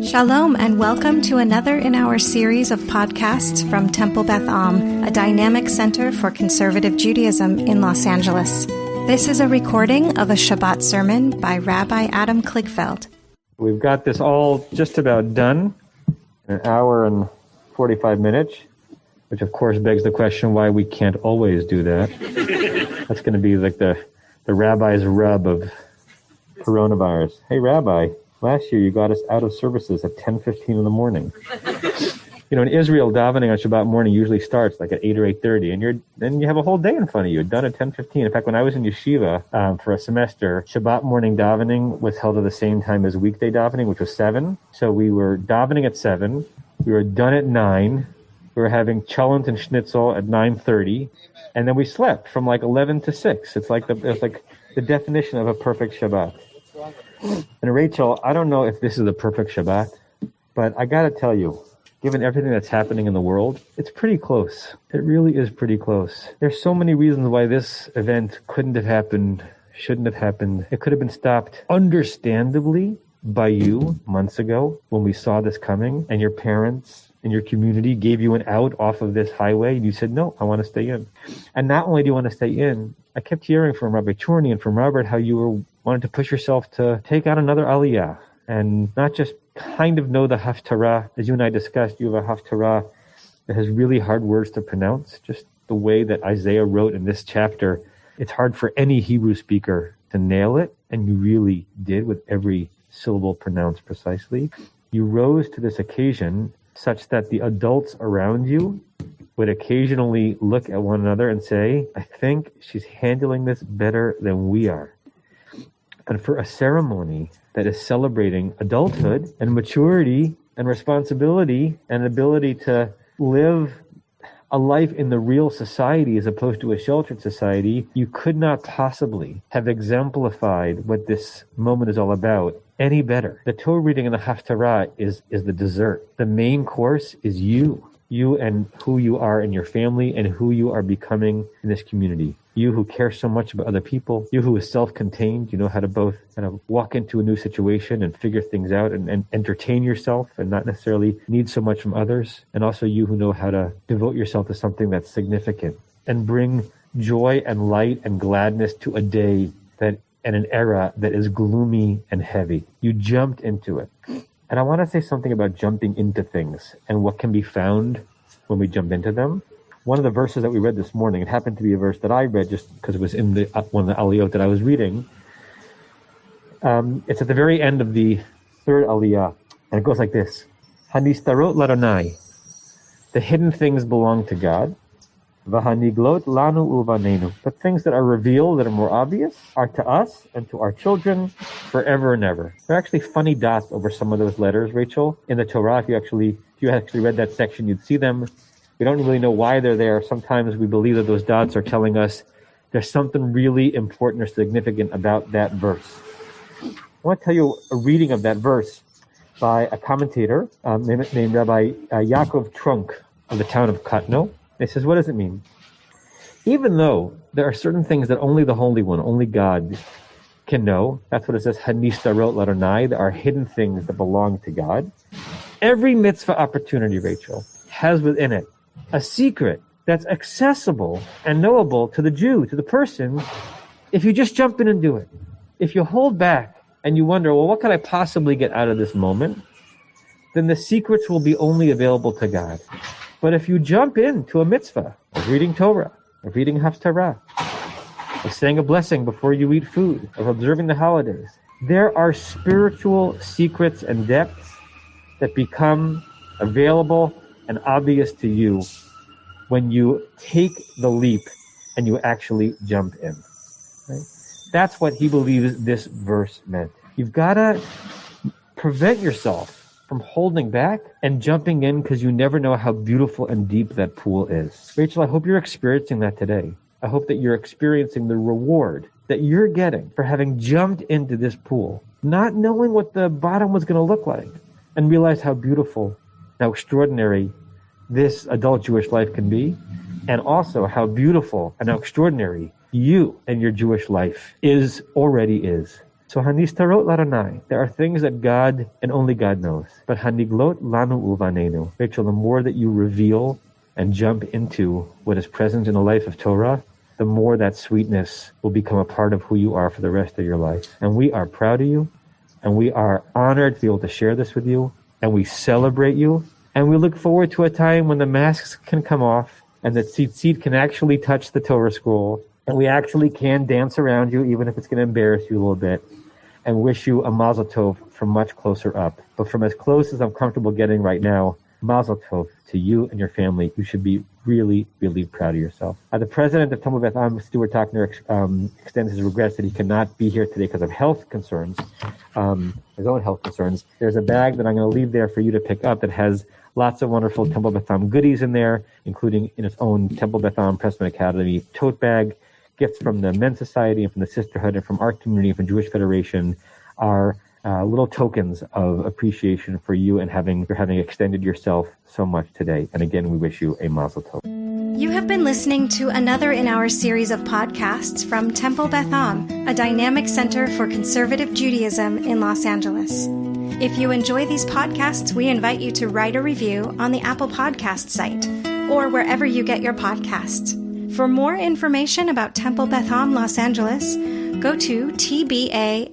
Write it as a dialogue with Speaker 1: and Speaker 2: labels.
Speaker 1: Shalom and welcome to another in our series of podcasts from Temple Beth a dynamic center for conservative Judaism in Los Angeles. This is a recording of a Shabbat sermon by Rabbi Adam Kligfeld.
Speaker 2: We've got this all just about done, an hour and 45 minutes, which of course begs the question why we can't always do that. That's going to be like the rabbi's rub of coronavirus. Hey, Rabbi, last year you got us out of services at 10:15 in the morning. You know, in Israel, davening on Shabbat morning usually starts like at 8 or 8:30, and then you have a whole day in front of you. You're done at 10:15. In fact, when I was in yeshiva for a semester, Shabbat morning davening was held at the same time as weekday davening, which was 7. So we were davening at 7. We were done at 9. We were having cholent and schnitzel at 9:30, and then we slept from like 11 to 6. It's like the definition of a perfect Shabbat. And Rachel, I don't know if this is the perfect Shabbat, but I got to tell you, given everything that's happening in the world, it's pretty close. It really is pretty close. There's so many reasons why this event couldn't have happened, shouldn't have happened. It could have been stopped, understandably, by you months ago when we saw this coming, and your parents and your community gave you an out off of this highway, and you said, no, I want to stay in. And not only do you want to stay in, I kept hearing from Rabbi Chorny and from Robert how you wanted to push yourself to take out another aliyah and not just kind of know the Haftorah. As you and I discussed, you have a Haftorah that has really hard words to pronounce. Just the way that Isaiah wrote in this chapter, it's hard for any Hebrew speaker to nail it, and you really did with every syllable pronounced precisely. You rose to this occasion such that the adults around you would occasionally look at one another and say, I think she's handling this better than we are. And for a ceremony that is celebrating adulthood and maturity and responsibility and ability to live a life in the real society as opposed to a sheltered society, you could not possibly have exemplified what this moment is all about any better. The Torah reading and the Haftorah is the dessert. The main course is you and who you are in your family and who you are becoming in this community. You who care so much about other people, you who is self-contained, you know how to both kind of walk into a new situation and figure things out and entertain yourself and not necessarily need so much from others. And also you who know how to devote yourself to something that's significant and bring joy and light and gladness to a day that and an era that is gloomy and heavy. You jumped into it. And I want to say something about jumping into things and what can be found when we jump into them. One of the verses that we read this morning, it happened to be a verse that I read just because it was in the one of the aliyot that I was reading. It's at the very end of the third aliyah, and it goes like this: Hanistarot l'Adonai, the hidden things belong to God. V'haniglot lanu uvanenu, the things that are revealed, that are more obvious, are to us and to our children forever and ever. There are actually funny dots over some of those letters, Rachel, in the Torah. If you actually read that section, you'd see them. We don't really know why they're there. Sometimes we believe that those dots are telling us there's something really important or significant about that verse. I want to tell you a reading of that verse by a commentator named Rabbi Yaakov Trunk of the town of Katno. He says, what does it mean? Even though there are certain things that only the Holy One, only God can know, that's what it says, Hanistarot l'Adonai, there are hidden things that belong to God. Every mitzvah opportunity, Rachel, has within it a secret that's accessible and knowable to the Jew, to the person, if you just jump in and do it. If you hold back and you wonder, well, what could I possibly get out of this moment? Then the secrets will be only available to God. But if you jump into a mitzvah of reading Torah, of reading Haftorah, of saying a blessing before you eat food, of observing the holidays, there are spiritual secrets and depths that become available and obvious to you when you take the leap and you actually jump in. Right? That's what he believes this verse meant. You've got to prevent yourself from holding back and jumping in because you never know how beautiful and deep that pool is. Rachel, I hope you're experiencing that today. I hope that you're experiencing the reward that you're getting for having jumped into this pool, not knowing what the bottom was going to look like, and realize how beautiful, how extraordinary this adult Jewish life can be, and also how beautiful and how extraordinary you and your Jewish life already is. So hanistarot laranai, there are things that God and only God knows. But haniglot lanu uvanenu, Rachel, the more that you reveal and jump into what is present in the life of Torah, the more that sweetness will become a part of who you are for the rest of your life. And we are proud of you, and we are honored to be able to share this with you, and we celebrate you, and we look forward to a time when the masks can come off, and that tzitzit can actually touch the Torah scroll, and we actually can dance around you, even if it's going to embarrass you a little bit, and wish you a mazel tov from much closer up. But from as close as I'm comfortable getting right now, mazel tov to you and your family. You should be really, really proud of yourself. The president of Temple Beth Am, Stuart Tockner, extends his regrets that he cannot be here today because of health concerns, his own health concerns. There's a bag that I'm going to leave there for you to pick up that has lots of wonderful Temple Beth Am goodies in there, including in its own Temple Beth Am Pressman Academy tote bag. Gifts from the Men's Society and from the Sisterhood and from our community and from Jewish Federation are little tokens of appreciation for you and for having extended yourself so much today. And again, we wish you a mazel tov.
Speaker 1: You have been listening to another in our series of podcasts from Temple Beth Am, a dynamic center for conservative Judaism in Los Angeles. If you enjoy these podcasts, we invite you to write a review on the Apple Podcast site or wherever you get your podcasts. For more information about Temple Beth Am Los Angeles, go to tbala.org.